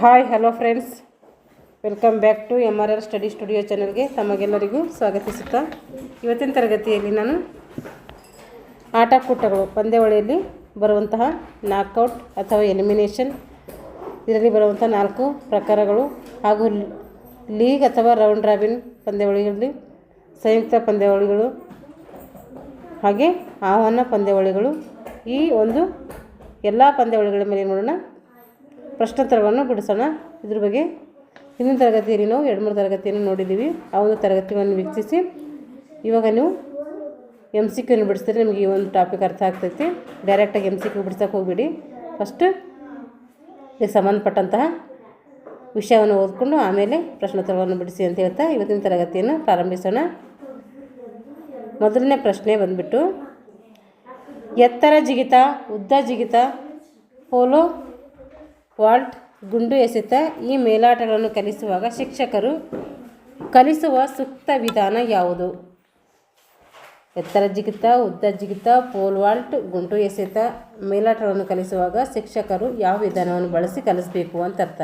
Hi hello friends, welcome back to MRR study studio ಚಾನಲ್ಗೆ ತಮಗೆಲ್ಲರಿಗೂ ಸ್ವಾಗತಿಸುತ್ತಾ ಇವತ್ತಿನ ತರಗತಿಯಲ್ಲಿ ನಾನು ಆಟಕೂಟಗಳು ಪಂದ್ಯಾವಳಿಯಲ್ಲಿ ಬರುವಂತಹ ನಾಕ್ಔಟ್ ಅಥವಾ ಎಲಿಮಿನೇಷನ್ ಇದರಲ್ಲಿ ಬರುವಂಥ 4 ಪ್ರಕಾರಗಳು ಹಾಗೂ ಲೀಗ್ ಅಥವಾ ರೌಂಡ್ ರಾಬಿನ್ ಪಂದ್ಯಾವಳಿಗಳಲ್ಲಿ ಸಂಯುಕ್ತ ಪಂದ್ಯಾವಳಿಗಳು ಹಾಗೆ ಆಹ್ವಾನ ಪಂದ್ಯಾವಳಿಗಳು ಈ ಒಂದು ಎಲ್ಲ ಪಂದ್ಯಾವಳಿಗಳ ಮೇಲೆ ನೋಡೋಣ. ಪ್ರಶ್ನೋತ್ತರಗಳನ್ನು ಬಿಡಿಸೋಣ. ಇದ್ರ ಬಗ್ಗೆ ಹಿಂದಿನ ತರಗತಿಯಲ್ಲಿ ನಾವು 2-3 ತರಗತಿಯನ್ನು ನೋಡಿದ್ದೀವಿ. ಆ ಒಂದು ತರಗತಿಗಳನ್ನು ವೀಕ್ಷಿಸಿ ಇವಾಗ ನೀವು MCQನ ಬಿಡಿಸಿದ್ರೆ ನಿಮಗೆ ಈ ಒಂದು ಟಾಪಿಕ್ ಅರ್ಥ ಆಗ್ತೈತಿ. ಡೈರೆಕ್ಟಾಗಿ MCQ ಬಿಡ್ಸೋಕೆ ಹೋಗ್ಬಿಡಿ. ಫಸ್ಟ್ ಇದಕ್ಕೆ ಸಂಬಂಧಪಟ್ಟಂತಹ ವಿಷಯವನ್ನು ಓದ್ಕೊಂಡು ಆಮೇಲೆ ಪ್ರಶ್ನೋತ್ತರವನ್ನು ಬಿಡಿಸಿ ಅಂತ ಹೇಳ್ತಾ ಇವತ್ತಿನ ತರಗತಿಯನ್ನು ಪ್ರಾರಂಭಿಸೋಣ. ಮೊದಲನೇ ಪ್ರಶ್ನೆ ಬಂದುಬಿಟ್ಟು, ಎತ್ತರ ಜಿಗಿತ, ಉದ್ದ ಜಿಗಿತ, ಪೋಲೋ ವಾಲ್ಟ್, ಗುಂಡು ಎಸೆತ ಈ ಮೇಲಾಟಗಳನ್ನು ಕಲಿಸುವಾಗ ಶಿಕ್ಷಕರು ಕಲಿಸುವ ಸೂಕ್ತ ವಿಧಾನ ಯಾವುದು? ಎತ್ತರ ಜಿಗಿತ, ಉದ್ದ ಜಿಗಿತ, ಪೋಲ್ ವಾಲ್ಟ್, ಗುಂಡು ಎಸೆತ ಮೇಲಾಟಗಳನ್ನು ಕಲಿಸುವಾಗ ಶಿಕ್ಷಕರು ಯಾವ ವಿಧಾನವನ್ನು ಬಳಸಿ ಕಲಿಸಬೇಕು ಅಂತ ಅರ್ಥ.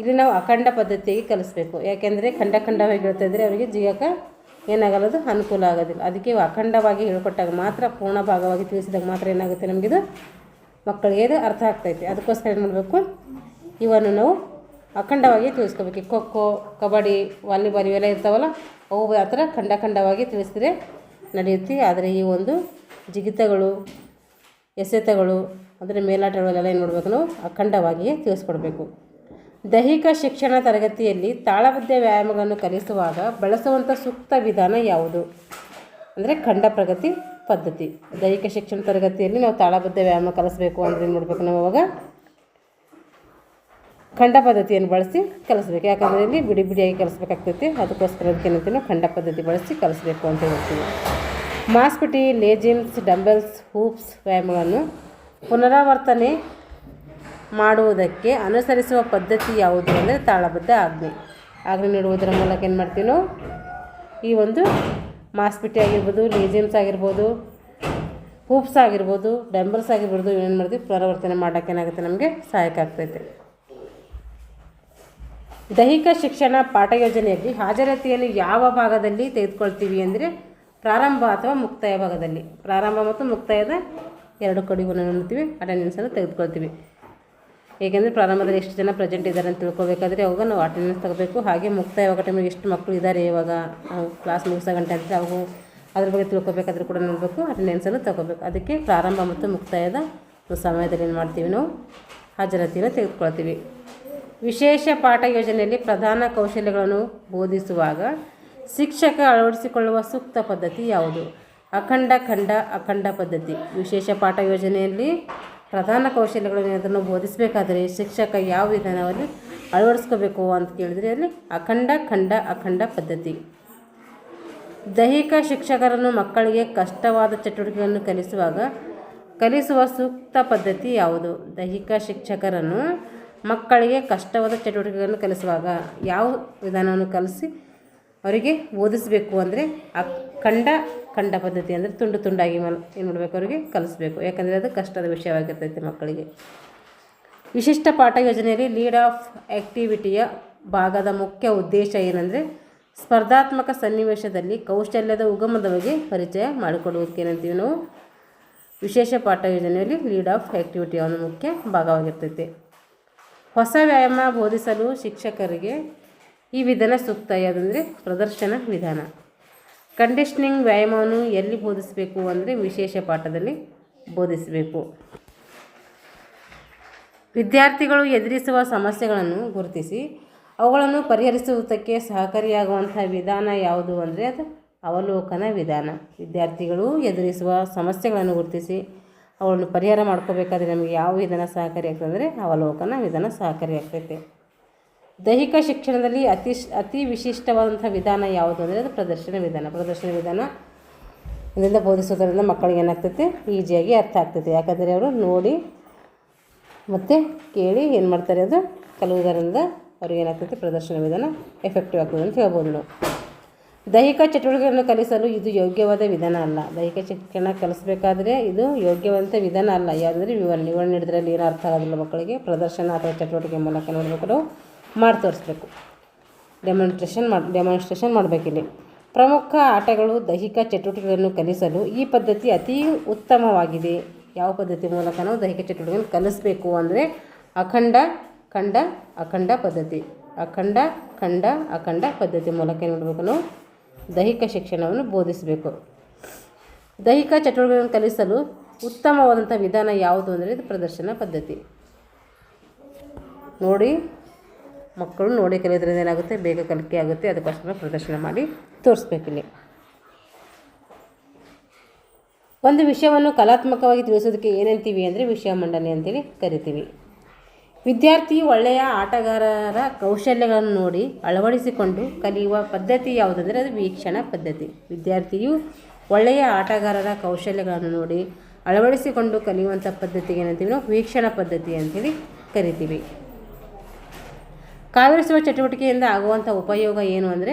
ಇಲ್ಲಿ ನಾವು ಅಖಂಡ ಪದ್ಧತಿಯಾಗಿ ಕಲಿಸ್ಬೇಕು. ಯಾಕೆಂದರೆ ಖಂಡವಾಗಿ ಹೇಳ್ತಾ ಇದ್ದರೆ ಅವರಿಗೆ ಜಿಗಕ್ಕೆ ಏನಾಗಲ್ಲದು ಅನುಕೂಲ ಆಗೋದಿಲ್ಲ. ಅದಕ್ಕೆ ಅಖಂಡವಾಗಿ ಹೇಳ್ಕೊಟ್ಟಾಗ ಮಾತ್ರ, ಪೂರ್ಣ ಭಾಗವಾಗಿ ತಿಳಿಸಿದಾಗ ಮಾತ್ರ ಏನಾಗುತ್ತೆ ನಮಗಿದು ಮಕ್ಕಳಿಗೆ ಇದು ಅರ್ಥ ಆಗ್ತೈತಿ. ಅದಕ್ಕೋಸ್ಕರ ಏನು ಮಾಡಬೇಕು, ಇವನ್ನು ನಾವು ಅಖಂಡವಾಗಿ ತಿಳಿಸ್ಕೋಬೇಕು. ಖೋ-ಖೋ, ಕಬಡ್ಡಿ, ವಾಲಿಬಾಲ್ ಇವೆಲ್ಲ ಇರ್ತಾವಲ್ಲ, ಅವು ಆ ಥರ ಖಂಡವಾಗಿ ತಿಳಿಸಿದ್ರೆ ನಡೆಯುತ್ತೆ. ಆದರೆ ಈ ಒಂದು ಜಿಗಿತಗಳು, ಎಸೆತಗಳು ಅಂದರೆ ಮೇಲಾಟಗಳೆಲ್ಲ ಏನು ಮಾಡಬೇಕು, ನಾವು ಅಖಂಡವಾಗಿಯೇ ತಿಳಿಸ್ಕೊಡ್ಬೇಕು. ದೈಹಿಕ ಶಿಕ್ಷಣ ತರಗತಿಯಲ್ಲಿ ತಾಳಬದ್ಧ ವ್ಯಾಯಾಮಗಳನ್ನು ಕಲಿಸುವಾಗ ಬಳಸುವಂಥ ಸೂಕ್ತ ವಿಧಾನ ಯಾವುದು? ಅಂದರೆ ಖಂಡ ಪ್ರಗತಿ ಪದ್ಧತಿ. ದೈಹಿಕ ಶಿಕ್ಷಣ ತರಗತಿಯಲ್ಲಿ ನಾವು ತಾಳಬದ್ಧ ವ್ಯಾಯಾಮ ಕಲಿಸಬೇಕು ಅಂದರೆ ಏನು ಮಾಡಬೇಕು, ನಾವು ಅವಾಗ ಖಂಡ ಪದ್ಧತಿಯನ್ನು ಬಳಸಿ ಕಲಿಸ್ಬೇಕು. ಯಾಕಂದರೆ ಇಲ್ಲಿ ಬಿಡಿಯಾಗಿ ಕಲಿಸ್ಬೇಕಾಗ್ತೈತಿ. ಅದಕ್ಕೋಸ್ಕರ ಅದಕ್ಕೆ ಏನಂತೀವಿ ನಾವು ಖಂಡ ಪದ್ಧತಿ ಬಳಸಿ ಕಲಿಸ್ಬೇಕು ಅಂತ ಹೇಳ್ತೀವಿ. ಮಾಸ್ಪಿಟಿ, ಲೇಜಿಮ್ಸ್, ಡಂಬೆಲ್ಸ್, ಹೂಪ್ಸ್ ವ್ಯಾಯಾಮಗಳನ್ನು ಪುನರಾವರ್ತನೆ ಮಾಡುವುದಕ್ಕೆ ಅನುಸರಿಸುವ ಪದ್ಧತಿ ಯಾವುದು ಅಂದರೆ ತಾಳಬದ್ಧ ಆಜ್ಞೆ ನೀಡುವುದರ ಮೂಲಕ ಏನು ಮಾಡ್ತೀವಿ ನಾವು ಈ ಒಂದು ಮಾಸ್ಪಿಟಿ ಆಗಿರ್ಬೋದು, ಲೇಜಿಮ್ಸ್ ಆಗಿರ್ಬೋದು, ಹೂಪ್ಸ್ ಆಗಿರ್ಬೋದು, ಡಂಬಲ್ಸ್ ಆಗಿರ್ಬೋದು ಏನು ಮಾಡ್ತೀವಿ ಪುನರಾವರ್ತನೆ ಮಾಡೋಕ್ಕೆ ಏನಾಗುತ್ತೆ ನಮಗೆ ಸಹಾಯಕ ಆಗ್ತೈತೆ. ದೈಹಿಕ ಶಿಕ್ಷಣ ಪಾಠ ಯೋಜನೆಯಲ್ಲಿ ಹಾಜರಾತಿಯನ್ನು ಯಾವ ಭಾಗದಲ್ಲಿ ತೆಗೆದುಕೊಳ್ತೀವಿ ಅಂದರೆ ಪ್ರಾರಂಭ ಅಥವಾ ಮುಕ್ತಾಯ ಭಾಗದಲ್ಲಿ. ಪ್ರಾರಂಭ ಮತ್ತು ಮುಕ್ತಾಯದ 2 ಕಡೆಗೂ ನೋಡ್ತೀವಿ ಅಟೆಂಡೆನ್ಸನ್ನು ತೆಗೆದುಕೊಳ್ತೀವಿ. ಏಕೆಂದರೆ ಪ್ರಾರಂಭದಲ್ಲಿ ಎಷ್ಟು ಜನ ಪ್ರೆಸೆಂಟ್ ಇದ್ದಾರೆ ಅಂತ ತಿಳ್ಕೊಬೇಕಾದ್ರೆ ಅವಾಗ ನಾವು ಅಟೆಂಡೆನ್ಸ್ ತಗೋಬೇಕು. ಹಾಗೆ ಮುಕ್ತಾಯವಾಗ ಟೈಮಿಗೆ ಎಷ್ಟು ಮಕ್ಕಳು ಇದ್ದಾರೆ ಇವಾಗ ನಾವು ಕ್ಲಾಸ್ ಮುಗಿಸೋ ಗಂಟೆ ಅಂತ ಅವು ಅದ್ರ ಬಗ್ಗೆ ತಿಳ್ಕೊಬೇಕಾದ್ರೂ ಕೂಡ ನೋಡಬೇಕು, ಅಟೆಂಡೆನ್ಸನ್ನು ತಗೋಬೇಕು. ಅದಕ್ಕೆ ಪ್ರಾರಂಭ ಮತ್ತು ಮುಕ್ತಾಯದ ಸಮಯದಲ್ಲಿ ಏನು ಮಾಡ್ತೀವಿ, ನಾವು ಹಾಜರಾತಿಯನ್ನು ತೆಗೆದುಕೊಳ್ತೀವಿ. ವಿಶೇಷ ಪಾಠ ಯೋಜನೆಯಲ್ಲಿ ಪ್ರಧಾನ ಕೌಶಲ್ಯಗಳನ್ನು ಬೋಧಿಸುವಾಗ ಶಿಕ್ಷಕ ಅಳವಡಿಸಿಕೊಳ್ಳುವ ಸೂಕ್ತ ಪದ್ಧತಿ ಯಾವುದು? ಅಖಂಡ ಪದ್ಧತಿ. ವಿಶೇಷ ಪಾಠ ಯೋಜನೆಯಲ್ಲಿ ಪ್ರಧಾನ ಕೌಶಲ್ಯಗಳನ್ನು ಅದನ್ನು ಬೋಧಿಸಬೇಕಾದರೆ ಶಿಕ್ಷಕ ಯಾವ ವಿಧಾನವನ್ನು ಅಳವಡಿಸ್ಕೋಬೇಕು ಅಂತ ಕೇಳಿದರೆ ಅಲ್ಲಿ ಅಖಂಡ ಪದ್ಧತಿ. ದೈಹಿಕ ಶಿಕ್ಷಕರನ್ನು ಮಕ್ಕಳಿಗೆ ಕಷ್ಟವಾದ ಚಟುವಟಿಕೆಗಳನ್ನು ಕಲಿಸುವ ಸೂಕ್ತ ಪದ್ಧತಿ ಯಾವುದು? ದೈಹಿಕ ಶಿಕ್ಷಕರನ್ನು ಮಕ್ಕಳಿಗೆ ಕಷ್ಟವಾದ ಚಟುವಟಿಕೆಗಳನ್ನು ಕಲಿಸುವಾಗ ಯಾವ ವಿಧಾನವನ್ನು ಕಲಿಸಿ ಅವರಿಗೆ ಓದಿಸಬೇಕು ಅಂದರೆ ಖಂಡ ಪದ್ಧತಿ. ಅಂದರೆ ತುಂಡಾಗಿ ಏನು ಮಾಡಬೇಕು, ಅವರಿಗೆ ಕಲಿಸ್ಬೇಕು. ಯಾಕಂದರೆ ಅದು ಕಷ್ಟದ ವಿಷಯವಾಗಿರ್ತೈತೆ ಮಕ್ಕಳಿಗೆ. ವಿಶಿಷ್ಟ ಪಾಠ ಯೋಜನೆಯಲ್ಲಿ ಲೀಡ್ ಆಫ್ ಆ್ಯಕ್ಟಿವಿಟಿಯ ಭಾಗದ ಮುಖ್ಯ ಉದ್ದೇಶ ಏನಂದರೆ ಸ್ಪರ್ಧಾತ್ಮಕ ಸನ್ನಿವೇಶದಲ್ಲಿ ಕೌಶಲ್ಯದ ಉಗಮದ ಬಗ್ಗೆ ಪರಿಚಯ ಮಾಡಿಕೊಡುವುದಕ್ಕೆ ಏನಂತೀವಿ ನಾವು ವಿಶೇಷ ಪಾಠ ಯೋಜನೆಯಲ್ಲಿ ಲೀಡ್ ಆಫ್ ಆ್ಯಕ್ಟಿವಿಟಿಯ ಒಂದು ಮುಖ್ಯ ಭಾಗವಾಗಿರ್ತೈತೆ. ಹೊಸ ವ್ಯಾಯಾಮ ಬೋಧಿಸಲು ಶಿಕ್ಷಕರಿಗೆ ಈ ವಿಧಾನ ಸೂಕ್ತ ಯಾವುದಂದರೆ ಪ್ರದರ್ಶನ ವಿಧಾನ. ಕಂಡೀಷನಿಂಗ್ ವ್ಯಾಯಾಮವನ್ನು ಎಲ್ಲಿ ಬೋಧಿಸಬೇಕು ಅಂದರೆ ವಿಶೇಷ ಪಾಠದಲ್ಲಿ ಬೋಧಿಸಬೇಕು. ವಿದ್ಯಾರ್ಥಿಗಳು ಎದುರಿಸುವ ಸಮಸ್ಯೆಗಳನ್ನು ಗುರುತಿಸಿ ಅವುಗಳನ್ನು ಪರಿಹರಿಸುವುದಕ್ಕೆ ಸಹಕಾರಿಯಾಗುವಂಥ ವಿಧಾನ ಯಾವುದು ಅಂದರೆ ಅದು ಅವಲೋಕನ ವಿಧಾನ. ವಿದ್ಯಾರ್ಥಿಗಳು ಎದುರಿಸುವ ಸಮಸ್ಯೆಗಳನ್ನು ಗುರುತಿಸಿ ಅವುಗಳನ್ನು ಪರಿಹಾರ ಮಾಡ್ಕೋಬೇಕಾದ್ರೆ ನಮಗೆ ಯಾವ ವಿಧಾನ ಸಹಕಾರಿ ಆಗ್ತದೆ ಅಂದರೆ ಅವಲೋಕನ ವಿಧಾನ ಸಹಕಾರಿ ಆಗ್ತೈತೆ. ದೈಹಿಕ ಶಿಕ್ಷಣದಲ್ಲಿ ಅತಿ ವಿಶಿಷ್ಟವಾದಂಥ ವಿಧಾನ ಯಾವುದು ಅಂದರೆ ಅದು ಪ್ರದರ್ಶನ ವಿಧಾನ. ಇದರಿಂದ ಬೋಧಿಸೋದ್ರಿಂದ ಮಕ್ಕಳಿಗೆ ಏನಾಗ್ತೈತೆ ಈಸಿಯಾಗಿ ಅರ್ಥ ಆಗ್ತೈತೆ. ಯಾಕಂದರೆ ಅವರು ನೋಡಿ ಮತ್ತು ಕೇಳಿ ಏನು ಮಾಡ್ತಾರೆ, ಅದು ಕಲಿಯುವುದರಿಂದ ಅವ್ರಿಗೆ ಏನಾಗ್ತೈತೆ ಪ್ರದರ್ಶನ ವಿಧಾನ ಎಫೆಕ್ಟಿವ್ ಆಗ್ತದೆ ಅಂತ ಹೇಳ್ಬೋದು ನಾವು. ದೈಹಿಕ ಚಟುವಟಿಕೆಗಳನ್ನು ಕಲಿಸಲು ಇದು ಯೋಗ್ಯವಾದ ವಿಧಾನ ಅಲ್ಲ. ದೈಹಿಕ ಶಿಕ್ಷಣ ಕಲಿಸಬೇಕಾದ್ರೆ ಇದು ಯೋಗ್ಯವಾದ ವಿಧಾನ ಅಲ್ಲ. ಯಾವುದಂದರೆ ವಿವರಣೆ ನೀಡಿದ್ರಲ್ಲಿ ಏನೂ ಅರ್ಥ ಆಗೋದಿಲ್ಲ ಮಕ್ಕಳಿಗೆ. ಪ್ರದರ್ಶನ ಅಥವಾ ಚಟುವಟಿಕೆ ಮೂಲಕ ನೋಡಬೇಕು, ನಾವು ಮಾಡಿ ತೋರಿಸ್ಬೇಕು, ಡೆಮಾನ್ಸ್ಟ್ರೇಷನ್ ಮಾಡಬೇಕಿಲ್ಲಿ. ಪ್ರಮುಖ ಆಟಗಳು ದೈಹಿಕ ಚಟುವಟಿಕೆಗಳನ್ನು ಕಲಿಸಲು ಈ ಪದ್ಧತಿ ಅತಿ ಉತ್ತಮವಾಗಿದೆ. ಯಾವ ಪದ್ಧತಿ ಮೂಲಕ ನಾವು ದೈಹಿಕ ಚಟುವಟಿಕೆಯನ್ನು ಕಲಿಸಬೇಕು ಅಂದರೆ ಅಖಂಡ ಖಂಡ ಅಖಂಡ ಪದ್ಧತಿ. ಅಖಂಡ ಪದ್ಧತಿ ಮೂಲಕ ಏನು ಮಾಡಬೇಕು, ನಾವು ದೈಹಿಕ ಶಿಕ್ಷಣವನ್ನು ಬೋಧಿಸಬೇಕು. ದೈಹಿಕ ಚಟುವಟಿಕೆಗಳನ್ನು ಕಲಿಸಲು ಉತ್ತಮವಾದಂಥ ವಿಧಾನ ಯಾವುದು ಅಂದರೆ ಇದು ಪ್ರದರ್ಶನ ಪದ್ಧತಿ. ಮಕ್ಕಳು ನೋಡಿ ಕಲಿಯೋದ್ರಿಂದ ಏನಾಗುತ್ತೆ, ಬೇಗ ಕಲಿಕೆ ಆಗುತ್ತೆ. ಅದಕ್ಕೋಸ್ಕರ ಪ್ರದರ್ಶನ ಮಾಡಿ ತೋರಿಸ್ಬೇಕಿಲ್ಲಿ. ಒಂದು ವಿಷಯವನ್ನು ಕಲಾತ್ಮಕವಾಗಿ ತಿಳಿಸೋದಕ್ಕೆ ಏನಂತೀವಿ ಅಂದರೆ ವಿಷಯ ಮಂಡನೆ ಅಂತೇಳಿ ಕರಿತೀವಿ. ವಿದ್ಯಾರ್ಥಿಯು ಒಳ್ಳೆಯ ಆಟಗಾರರ ಕೌಶಲ್ಯಗಳನ್ನು ನೋಡಿ ಅಳವಡಿಸಿಕೊಂಡು ಕಲಿಯುವ ಪದ್ಧತಿ ಯಾವುದಂದರೆ ಅದು ವೀಕ್ಷಣ ಪದ್ಧತಿ. ವಿದ್ಯಾರ್ಥಿಯು ಒಳ್ಳೆಯ ಆಟಗಾರರ ಕೌಶಲ್ಯಗಳನ್ನು ನೋಡಿ ಅಳವಡಿಸಿಕೊಂಡು ಕಲಿಯುವಂಥ ಪದ್ಧತಿಗೆ ಏನಂತೀವಿ ನಾವು ವೀಕ್ಷಣ ಪದ್ಧತಿ ಅಂತೇಳಿ ಕರಿತೀವಿ. ಕಾವಿರಿಸುವ ಚಟುವಟಿಕೆಯಿಂದ ಆಗುವಂಥ ಉಪಯೋಗ ಏನು ಅಂದರೆ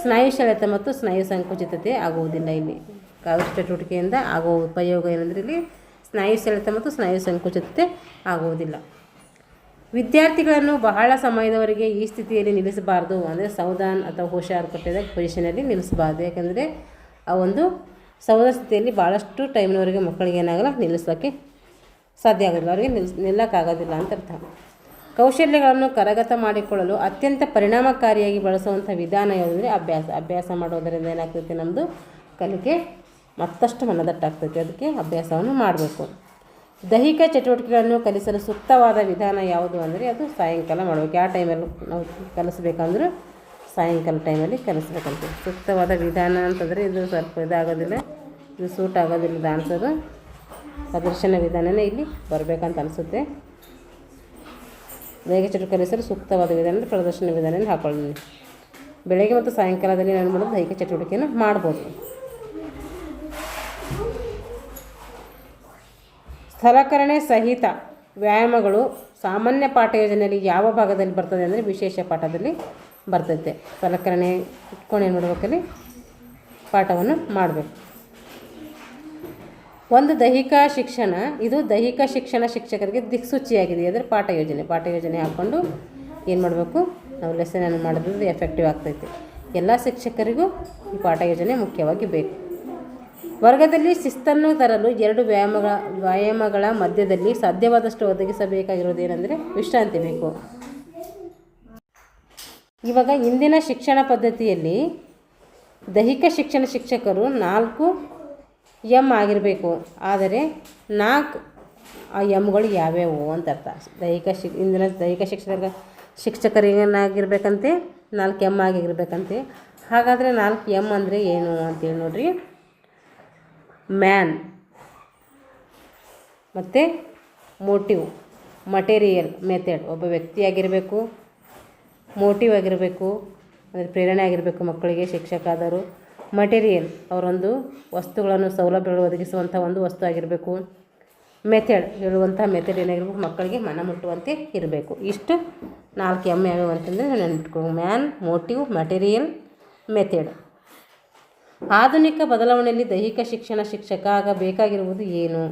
ಸ್ನಾಯು ಸೆಳೆತ ಮತ್ತು ಸ್ನಾಯು ಸಂಕುಚಿತತೆ ಆಗುವುದಿಲ್ಲ. ಇಲ್ಲಿ ಕಾವಿರಿಸುವ ಚಟುವಟಿಕೆಯಿಂದ ಆಗುವ ಉಪಯೋಗ ಏನಂದರೆ ಇಲ್ಲಿ ಸ್ನಾಯು ಸೆಳೆತ ಮತ್ತು ಸ್ನಾಯು ಸಂಕುಚಿತತೆ ಆಗುವುದಿಲ್ಲ. ವಿದ್ಯಾರ್ಥಿಗಳನ್ನು ಬಹಳ ಸಮಯದವರೆಗೆ ಈ ಸ್ಥಿತಿಯಲ್ಲಿ ನಿಲ್ಲಿಸಬಾರ್ದು. ಅಂದರೆ ಸೌಧಾನ್ ಅಥವಾ ಹುಷಾರು ಕೊಟ್ಟಿದ್ದ ಪೊಸಿಷನಲ್ಲಿ ನಿಲ್ಲಿಸಬಾರ್ದು. ಯಾಕಂದರೆ ಆ ಒಂದು ಸೌಧ ಸ್ಥಿತಿಯಲ್ಲಿ ಭಾಳಷ್ಟು ಟೈಮ್ನವರೆಗೆ ಮಕ್ಕಳಿಗೆ ಏನಾಗಲ್ಲ, ನಿಲ್ಲಿಸೋಕ್ಕೆ ಸಾಧ್ಯ ಆಗೋದಿಲ್ಲ, ಅವರಿಗೆ ನಿಲ್ಲಕ್ಕಾಗೋದಿಲ್ಲ ಅಂತ ಅರ್ಥ. ಕೌಶಲ್ಯಗಳನ್ನು ಕರಗತ ಮಾಡಿಕೊಳ್ಳಲು ಅತ್ಯಂತ ಪರಿಣಾಮಕಾರಿಯಾಗಿ ಬಳಸುವಂಥ ವಿಧಾನ ಯಾವುದಂದರೆ ಅಭ್ಯಾಸ ಮಾಡೋದರಿಂದ ಏನಾಗ್ತೈತೆ, ನಮ್ಮದು ಕಲಿಕೆ ಮತ್ತಷ್ಟು ಮನದಟ್ಟಾಗ್ತೈತೆ. ಅದಕ್ಕೆ ಅಭ್ಯಾಸವನ್ನು ಮಾಡಬೇಕು. ದೈಹಿಕ ಚಟುವಟಿಕೆಗಳನ್ನು ಕಲಿಸಲು ಸೂಕ್ತವಾದ ವಿಧಾನ ಯಾವುದು ಅಂದರೆ ಅದು ಸಾಯಂಕಾಲ ಮಾಡಬೇಕು. ಯಾವ ಟೈಮಲ್ಲಿ ನಾವು ಕಲಿಸ್ಬೇಕಂದ್ರೆ ಸಾಯಂಕಾಲ ಟೈಮಲ್ಲಿ ಕಲಿಸ್ಬೇಕಂತ. ಸೂಕ್ತವಾದ ವಿಧಾನ ಅಂತಂದರೆ ಇದು ಸ್ವಲ್ಪ ಇದಾಗೋದಿಲ್ಲ, ಇದು ಸೂಟ್ ಆಗೋದಿಲ್ಲ ಅನ್ಸೋದು. ಪ್ರದರ್ಶನ ವಿಧಾನನೇ ಇಲ್ಲಿ ಬರಬೇಕಂತ ಅನಿಸುತ್ತೆ. ದೈಹಿಕ ಚಟುವಟಿಕೆ ಕಲಿಸಲು ಸೂಕ್ತವಾದ ವಿಧಾನ ಪ್ರದರ್ಶನ ವಿಧಾನ ಹಾಕೊಳ್ಳಿ. ಬೆಳಗ್ಗೆ ಮತ್ತು ಸಾಯಂಕಾಲದಲ್ಲಿ ನಾನು ಮಾಡೋದು ದೈಹಿಕ ಚಟುವಟಿಕೆಯನ್ನು ಮಾಡ್ಬೋದು. ಸಲಕರಣೆ ಸಹಿತ ವ್ಯಾಯಾಮಗಳು ಸಾಮಾನ್ಯ ಪಾಠ ಯೋಜನೆಯಲ್ಲಿ ಯಾವ ಭಾಗದಲ್ಲಿ ಬರ್ತದೆ ಅಂದರೆ ವಿಶೇಷ ಪಾಠದಲ್ಲಿ ಬರ್ತೈತೆ. ಸಲಕರಣೆ ಇಟ್ಕೊಂಡು ಏನು ಮಾಡಬೇಕಲ್ಲಿ ಪಾಠವನ್ನು ಮಾಡಬೇಕು. ಒಂದು ದೈಹಿಕ ಶಿಕ್ಷಣ, ಇದು ದೈಹಿಕ ಶಿಕ್ಷಣ ಶಿಕ್ಷಕರಿಗೆ ದಿಕ್ಸೂಚಿಯಾಗಿದೆ. ಅಂದರೆ ಪಾಠ ಯೋಜನೆ ಹಾಕ್ಕೊಂಡು ಏನು ಮಾಡಬೇಕು, ನಾವು ಲೆಸನನ್ನು ಮಾಡೋದ್ರಿಂದ ಎಫೆಕ್ಟಿವ್ ಆಗ್ತೈತೆ. ಎಲ್ಲ ಶಿಕ್ಷಕರಿಗೂ ಈ ಪಾಠ ಯೋಜನೆ ಮುಖ್ಯವಾಗಿ ಬೇಕು. ವರ್ಗದಲ್ಲಿ ಶಿಸ್ತನ್ನು ತರಲು 2 ವ್ಯಾಯಾಮಗಳ ಮಧ್ಯದಲ್ಲಿ ಸಾಧ್ಯವಾದಷ್ಟು ಒದಗಿಸಬೇಕಾಗಿರೋದು ಏನಂದರೆ ವಿಶ್ರಾಂತಿ ಬೇಕು. ಇವಾಗ ಇಂದಿನ ಶಿಕ್ಷಣ ಪದ್ಧತಿಯಲ್ಲಿ ದೈಹಿಕ ಶಿಕ್ಷಣ ಶಿಕ್ಷಕರು 4 ಎಮ್ ಆಗಿರಬೇಕು. ಆದರೆ 4 ಆ ಎಮ್ಗಳು ಯಾವ್ಯಾವು ಅಂತ ಅರ್ಥ. ಇಂದಿನ ದೈಹಿಕ ಶಿಕ್ಷಕರಿಗೇನಾಗಿರ್ಬೇಕಂತೆ 4 ಎಮ್ ಆಗಿರಬೇಕಂತೆ. ಹಾಗಾದರೆ 4 ಎಮ್ ಅಂದರೆ ಏನು ಅಂತೇಳಿ ನೋಡ್ರಿ. ಮ್ಯಾನ್ ಮತ್ತು ಮೋಟಿವ್, ಮಟೀರಿಯಲ್, ಮೆಥಡ್. ಒಬ್ಬ ವ್ಯಕ್ತಿಯಾಗಿರಬೇಕು, ಮೋಟಿವ್ ಆಗಿರಬೇಕು ಅಂದರೆ ಪ್ರೇರಣೆ ಆಗಿರಬೇಕು ಮಕ್ಕಳಿಗೆ, ಶಿಕ್ಷಕ ಆದವರು. ಮಟೀರಿಯಲ್ ಅವರೊಂದು ವಸ್ತುಗಳನ್ನು ಸೌಲಭ್ಯಗಳು ಒದಗಿಸುವಂಥ ಒಂದು ವಸ್ತು ಆಗಿರಬೇಕು. ಮೆಥಡ್ ಹೇಳುವಂಥ ಮೆಥಡ್ ಏನಾಗಿರ್ಬೇಕು, ಮಕ್ಕಳಿಗೆ ಮನ ಮುಟ್ಟುವಂತೆ ಇರಬೇಕು. ಇಷ್ಟು 4 ಎಮ್ ಯಾವ್ಯಾವ ಅಂತಂದರೆ ನೆನ್ಪಿಟ್ಕೊ. Man, motive, material, method. ಆಧುನಿಕ ಬದಲಾವಣೆಯಲ್ಲಿ ದೈಹಿಕ ಶಿಕ್ಷಣ ಶಿಕ್ಷಕ ಆಗಬೇಕಾಗಿರುವುದು ಏನು?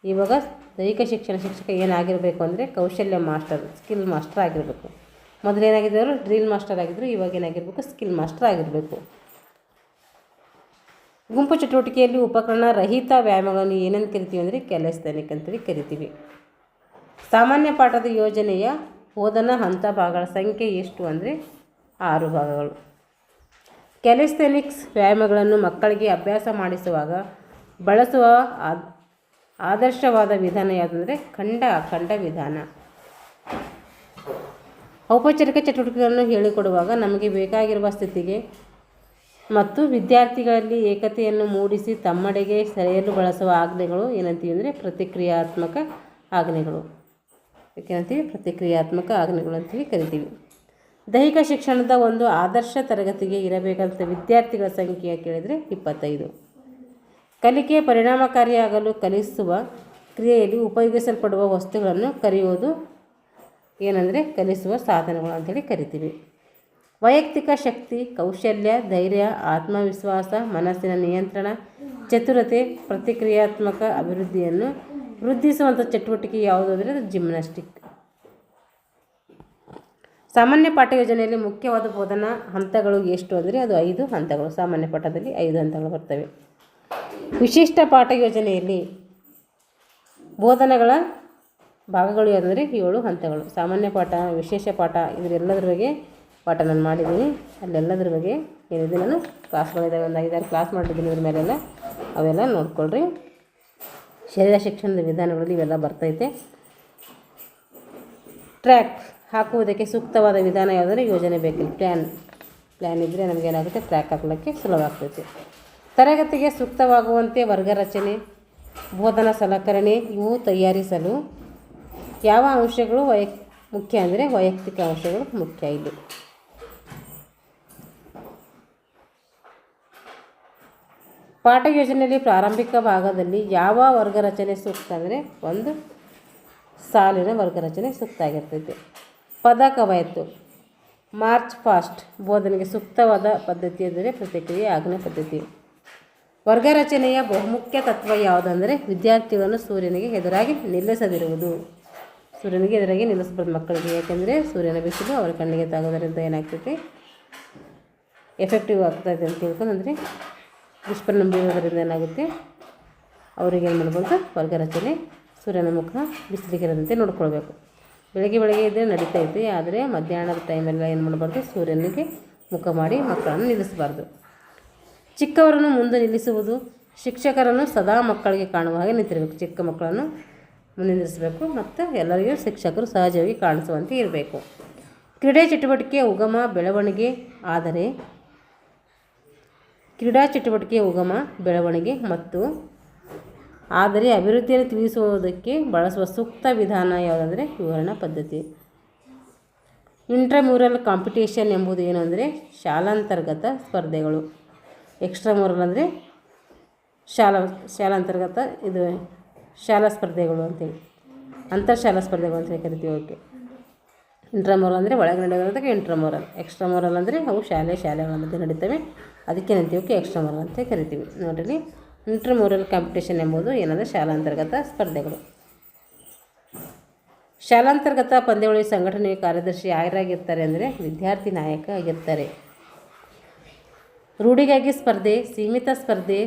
ಇವಾಗ ದೈಹಿಕ ಶಿಕ್ಷಣ ಶಿಕ್ಷಕ ಏನಾಗಿರಬೇಕು ಅಂದರೆ ಕೌಶಲ್ಯ ಮಾಸ್ಟರ್, ಸ್ಕಿಲ್ ಮಾಸ್ಟರ್ ಆಗಿರಬೇಕು. ಮೊದಲೇನಾಗಿದ್ದರು ಡ್ರಿಲ್ ಮಾಸ್ಟರ್ ಆಗಿದ್ದರು, ಇವಾಗ ಏನಾಗಿರಬೇಕು ಸ್ಕಿಲ್ ಮಾಸ್ಟರ್ ಆಗಿರಬೇಕು. ಗುಂಪು ಚಟುವಟಿಕೆಯಲ್ಲಿ ಉಪಕರಣ ರಹಿತ ವ್ಯಾಯಾಮಗಳನ್ನು ಏನಂತ ಕರಿತೀವಿ ಅಂದರೆ ಕ್ಯಾಲಿಸ್ಥೆನಿಕ್ ಅಂತೇಳಿ ಕರಿತೀವಿ. ಸಾಮಾನ್ಯ ಪಾಠದ ಯೋಜನೆಯ ಓದನ ಹಂತ ಭಾಗಗಳ ಸಂಖ್ಯೆ ಎಷ್ಟು ಅಂದರೆ 6 ಭಾಗಗಳು. ಕ್ಯಾಲಿಸ್ಥೆನಿಕ್ಸ್ ವ್ಯಾಯಾಮಗಳನ್ನು ಮಕ್ಕಳಿಗೆ ಅಭ್ಯಾಸ ಮಾಡಿಸುವಾಗ ಬಳಸುವ ಆದರ್ಶವಾದ ವಿಧಾನ ಯಾವುದಂದರೆ ಅಖಂಡ ವಿಧಾನ. ಔಪಚಾರಿಕ ಚಟುವಟಿಕೆಗಳನ್ನು ಹೇಳಿಕೊಡುವಾಗ ನಮಗೆ ಬೇಕಾಗಿರುವ ಸ್ಥಿತಿಗೆ ಮತ್ತು ವಿದ್ಯಾರ್ಥಿಗಳಲ್ಲಿ ಏಕತೆಯನ್ನು ಮೂಡಿಸಿ ತಮ್ಮೆಡೆಗೆ ಸೆಳೆಯಲು ಬಳಸುವ ಆಜ್ಞೆಗಳು ಏನಂತೀವಿ ಅಂದರೆ ಪ್ರತಿಕ್ರಿಯಾತ್ಮಕ ಆಜ್ಞೆಗಳು. ಏನಂತೀವಿ? ಪ್ರತಿಕ್ರಿಯಾತ್ಮಕ ಆಜ್ಞೆಗಳು ಅಂತೀವಿ ಕರಿತೀವಿ. ದೈಹಿಕ ಶಿಕ್ಷಣದ ಒಂದು ಆದರ್ಶ ತರಗತಿಗೆ ಇರಬೇಕಂತ ವಿದ್ಯಾರ್ಥಿಗಳ ಸಂಖ್ಯೆ ಕೇಳಿದರೆ 25. ಕಲಿಕೆ ಪರಿಣಾಮಕಾರಿಯಾಗಲು ಕಲಿಸುವ ಕ್ರಿಯೆಯಲ್ಲಿ ಉಪಯೋಗಿಸಲ್ಪಡುವ ವಸ್ತುಗಳನ್ನು ಕರೆಯುವುದು ಏನಂದರೆ ಕಲಿಸುವ ಸಾಧನಗಳು ಅಂತೇಳಿ ಕರಿತೀವಿ. ವೈಯಕ್ತಿಕ ಶಕ್ತಿ, ಕೌಶಲ್ಯ, ಧೈರ್ಯ, ಆತ್ಮವಿಶ್ವಾಸ, ಮನಸ್ಸಿನ ನಿಯಂತ್ರಣ, ಚತುರತೆ, ಪ್ರತಿಕ್ರಿಯಾತ್ಮಕ ಅಭಿವೃದ್ಧಿಯನ್ನು ವೃದ್ಧಿಸುವಂಥ ಚಟುವಟಿಕೆ ಯಾವುದು ಅಂದರೆ ಅದು ಜಿಮ್ನಾಸ್ಟಿಕ್. ಸಾಮಾನ್ಯ ಪಾಠ ಯೋಜನೆಯಲ್ಲಿ ಮುಖ್ಯವಾದ ಬೋಧನಾ ಹಂತಗಳು ಎಷ್ಟು ಅಂದರೆ ಅದು 5 ಹಂತಗಳು. ಸಾಮಾನ್ಯ ಪಾಠದಲ್ಲಿ 5 ಹಂತಗಳು ಬರ್ತವೆ. ವಿಶಿಷ್ಟ ಪಾಠ ಯೋಜನೆಯಲ್ಲಿ ಬೋಧನೆಗಳ ಭಾಗಗಳು ಯಾವುದಂದರೆ 7 ಹಂತಗಳು. ಸಾಮಾನ್ಯ ಪಾಠ, ವಿಶೇಷ ಪಾಠ, ಇದರೆಲ್ಲದ್ರ ಬಗ್ಗೆ ಪಾಠ ನಾನು ಮಾಡಿದ್ದೀನಿ. ಅಲ್ಲೆಲ್ಲದ್ರ ಬಗ್ಗೆ ಏನಿದೆ ನಾನು ಕ್ಲಾಸ್ಗಳಿದ್ದಾವೆ, ಒಂದು 5-6 ಕ್ಲಾಸ್ ಮಾಡಿದ್ದೀನಿ ಇದ್ರ ಮೇಲೆಲ್ಲ, ಅವೆಲ್ಲ ನೋಡ್ಕೊಳ್ರಿ. ಶರೀರ ಶಿಕ್ಷಣದ ವಿಧಾನಗಳಲ್ಲಿ ಇವೆಲ್ಲ ಬರ್ತೈತೆ. ಟ್ರ್ಯಾಕ್ ಹಾಕುವುದಕ್ಕೆ ಸೂಕ್ತವಾದ ವಿಧಾನ ಯಾವುದಂದರೆ ಯೋಜನೆ ಬೇಕಿಲ್ಲ. ಪ್ಲ್ಯಾನ್ ಇದ್ದರೆ ನಮಗೇನಾಗುತ್ತೆ, ಟ್ರ್ಯಾಕ್ ಹಾಕಲಿಕ್ಕೆ ಸುಲಭ ಆಗ್ತೈತೆ. ತರಗತಿಗೆ ಸೂಕ್ತವಾಗುವಂತೆ ವರ್ಗ ರಚನೆ, ಬೋಧನಾ ಸಲಕರಣೆ ಇವು ತಯಾರಿಸಲು ಯಾವ ಅಂಶಗಳು ಮುಖ್ಯ ಅಂದರೆ ವೈಯಕ್ತಿಕ ಅಂಶಗಳು ಮುಖ್ಯ. ಇಲ್ಲಿ ಪಾಠ ಯೋಜನೆಯಲ್ಲಿ ಪ್ರಾರಂಭಿಕ ಭಾಗದಲ್ಲಿ ಯಾವ ವರ್ಗ ರಚನೆ ಸೂಕ್ತ ಅಂದರೆ ಒಂದು ಸಾಲಿನ ವರ್ಗ ರಚನೆ ಸೂಕ್ತ ಆಗಿರ್ತೈತೆ. ಪದ ಕವಾಯತು, ಮಾರ್ಚ್ ಫಾಸ್ಟ್ ಬೋಧನೆಗೆ ಸೂಕ್ತವಾದ ಪದ್ಧತಿ ಅಂದರೆ ಪ್ರತಿಕ್ರಿಯೆ ಆಜ್ಞೆ ಪದ್ಧತಿ. ವರ್ಗ ರಚನೆಯ ಬಹುಮುಖ್ಯ ತತ್ವ ಯಾವುದಂದರೆ ವಿದ್ಯಾರ್ಥಿಗಳನ್ನು ಸೂರ್ಯನಿಗೆ ಎದುರಾಗಿ ನಿಲ್ಲಿಸದಿರುವುದು. ಸೂರ್ಯನಿಗೆ ಎದುರಾಗಿ ನಿಲ್ಲಿಸಬಾರ್ದು ಮಕ್ಕಳಿಗೆ, ಯಾಕೆಂದರೆ ಸೂರ್ಯನ ಬಿಸಿಲು ಅವರ ಕಣ್ಣಿಗೆ ತಾಗೋದರಿಂದ ಏನಾಗ್ತೈತಿ, ಎಫೆಕ್ಟಿವ್ ಆಗ್ತೈತೆ ಅಂತ ತಿಳ್ಕೊಂಡು, ಅಂದರೆ ದುಷ್ಪರಿಣಾಮ ಬೀರೋದರಿಂದ ಏನಾಗುತ್ತೆ, ಅವ್ರಿಗೆ ಏನು ಮಾಡ್ಬೋದು, ವರ್ಗ ರಚನೆ ಸೂರ್ಯನ ಮುಖ ಬಿಸಿಲಿಗಿರದಂತೆ ನೋಡ್ಕೊಳ್ಬೇಕು. ಬೆಳಗ್ಗೆ ಇದ್ದರೆ ನಡೀತೈತಿ, ಆದರೆ ಮಧ್ಯಾಹ್ನದ ಟೈಮೆಲ್ಲ ಏನು ಮಾಡಬಾರ್ದು, ಸೂರ್ಯನಿಗೆ ಮುಖ ಮಾಡಿ ಮಕ್ಕಳನ್ನು ನಿಲ್ಲಿಸಬಾರ್ದು. ಚಿಕ್ಕವರನ್ನು ಮುಂದೆ ನಿಲ್ಲಿಸುವುದು, ಶಿಕ್ಷಕರನ್ನು ಸದಾ ಮಕ್ಕಳಿಗೆ ಕಾಣುವ ಹಾಗೆ ನಿಂತಿರಬೇಕು. ಚಿಕ್ಕ ಮಕ್ಕಳನ್ನು ಮುಂದೆ ನಿಲ್ಲಿಸಬೇಕು ಮತ್ತು ಎಲ್ಲರಿಗೂ ಶಿಕ್ಷಕರು ಸಹಜವಾಗಿ ಕಾಣಿಸುವಂತೆ ಇರಬೇಕು. ಕ್ರೀಡಾ ಚಟುವಟಿಕೆಯ ಉಗಮ ಬೆಳವಣಿಗೆ ಆದರೆ ಅಭಿವೃದ್ಧಿಯನ್ನು ತಿಳಿಸುವುದಕ್ಕೆ ಬಳಸುವ ಸೂಕ್ತ ವಿಧಾನ ಯಾವುದಂದರೆ ವಿವರಣಾ ಪದ್ಧತಿ. ಇಂಟ್ರಾಮ್ಯೂರಲ್ ಕಾಂಪಿಟೇಷನ್ ಎಂಬುದು ಏನು ಅಂದರೆ ಶಾಲಾಂತರ್ಗತ ಸ್ಪರ್ಧೆಗಳು. ಎಕ್ಸ್ಟ್ರಾಮ್ಯೂರಲ್ ಅಂದರೆ ಶಾಲಾಂತರ್ಗತ, ಇದು ಶಾಲಾ ಸ್ಪರ್ಧೆಗಳು ಅಂತೇಳಿ, ಅಂತರ್ಶಾಲಾ ಸ್ಪರ್ಧೆಗಳು ಅಂತೇಳಿ ಕರಿತೀವಿ ಅವಕ್ಕೆ. ಇಂಟ್ರಾಮ್ಯೂರಲ್ ಅಂದರೆ ಒಳಗೆ ನಡೆಯೋದಕ್ಕೆ ಇಂಟ್ರಾಮ್ಯೂರಲ್. ಎಕ್ಸ್ಟ್ರಾಮ್ಯೂರಲ್ ಅಂದರೆ ಅವು ಶಾಲೆಗಳ ಮಧ್ಯೆ ನಡೀತವೆ, ಅದಕ್ಕೆ ನಂತೀವಕ್ಕೆ ಎಕ್ಸ್ಟ್ರಾಮ್ಯೂರಲ್ ಅಂತ ಕರಿತೀವಿ. ನೋಡಿರಿ, ಇಂಟ್ರಾಮ್ಯೂರಲ್ ಕಾಂಪಿಟೇಷನ್ ಎಂಬುದು ಏನಂದರೆ ಶಾಲಾಂತರ್ಗತ ಸ್ಪರ್ಧೆಗಳು. ಶಾಲಾಂತರ್ಗತ ಪಂದ್ಯಾವಳಿ ಸಂಘಟನೆಯ ಕಾರ್ಯದರ್ಶಿ ಯಾರಾಗಿರ್ತಾರೆ ಅಂದರೆ ವಿದ್ಯಾರ್ಥಿ ನಾಯಕ ಆಗಿರ್ತಾರೆ. ರೂಢಿಗಾಗಿ ಸ್ಪರ್ಧೆ, ಸೀಮಿತ ಸ್ಪರ್ಧೆ,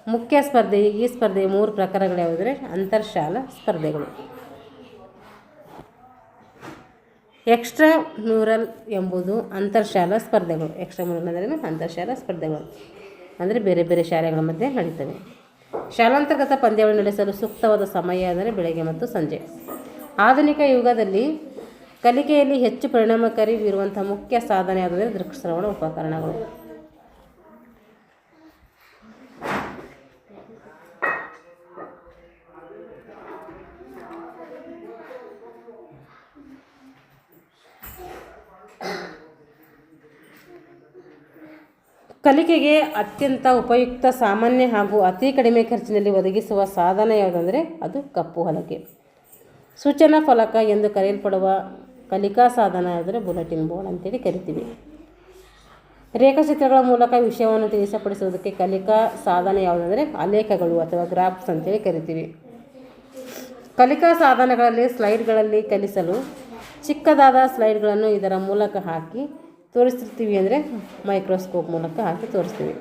ಮುಖ್ಯ ಸ್ಪರ್ಧೆ. ಈ ಸ್ಪರ್ಧೆ 3 ಪ್ರಕಾರಗಳು ಯಾವುದಂದರೆ ಅಂತರ್ಶಾಲಾ ಸ್ಪರ್ಧೆಗಳು. ಎಕ್ಸ್ಟ್ರಾಮ್ಯೂರಲ್ ಎಂಬುದು ಅಂತರ್ಶಾಲಾ ಸ್ಪರ್ಧೆಗಳು. ಎಕ್ಸ್ಟ್ರಾಮ್ಯೂರಲ್ ಅಂದರೆ ಅಂತರ್ಶಾಲಾ ಸ್ಪರ್ಧೆಗಳು ಅಂದರೆ ಬೇರೆ ಬೇರೆ ಶಾಲೆಗಳ ಮಧ್ಯೆ ನಡೀತವೆ. ಶಾಲಾಂತರ್ಗತ ಪಂದ್ಯಾವಳಿ ನಡೆಸಲು ಸೂಕ್ತವಾದ ಸಮಯ ಅಂದರೆ ಬೆಳಗ್ಗೆ ಮತ್ತು ಸಂಜೆ. ಆಧುನಿಕ ಯುಗದಲ್ಲಿ ಕಲಿಕೆಯಲ್ಲಿ ಹೆಚ್ಚು ಪರಿಣಾಮಕಾರಿ ಇರುವಂಥ ಮುಖ್ಯ ಸಾಧನ ಯಾವುದಂದರೆ ದೃಕ್ಶ್ರವಣ ಉಪಕರಣಗಳು. ಕಲಿಕೆಗೆ ಅತ್ಯಂತ ಉಪಯುಕ್ತ, ಸಾಮಾನ್ಯ ಹಾಗೂ ಅತಿ ಕಡಿಮೆ ಖರ್ಚಿನಲ್ಲಿ ಒದಗಿಸುವ ಸಾಧನ ಯಾವುದಂದರೆ ಅದು ಕಪ್ಪು ಹಲಗೆ. ಸೂಚನಾ ಫಲಕ ಎಂದು ಕರೆಯಲ್ಪಡುವ ಕಲಿಕಾ ಸಾಧನ ಯಾವುದಂದರೆ ಬುಲೆಟಿನ್ ಬೋರ್ಡ್ ಅಂತೇಳಿ ಕರಿತೀವಿ. ರೇಖಾಚಿತ್ರಗಳ ಮೂಲಕ ವಿಷಯವನ್ನು ತಿಳಿಸಪಡಿಸುವುದಕ್ಕೆ ಕಲಿಕಾ ಸಾಧನ ಯಾವುದಂದರೆ ಆಲೇಖಗಳು ಅಥವಾ ಗ್ರಾಫ್ಸ್ ಅಂತೇಳಿ ಕರಿತೀವಿ. ಕಲಿಕಾ ಸಾಧನಗಳಲ್ಲಿ ಸ್ಲೈಡ್ಗಳಲ್ಲಿ ಕಲಿಸಲು ಚಿಕ್ಕದಾದ ಸ್ಲೈಡ್ಗಳನ್ನು ಇದರ ಮೂಲಕ ಹಾಕಿ ತೋರಿಸ್ತಿರ್ತೀವಿ, ಅಂದರೆ ಮೈಕ್ರೋಸ್ಕೋಪ್ ಮೂಲಕ ಹಾಕಿ ತೋರಿಸ್ತೀವಿ.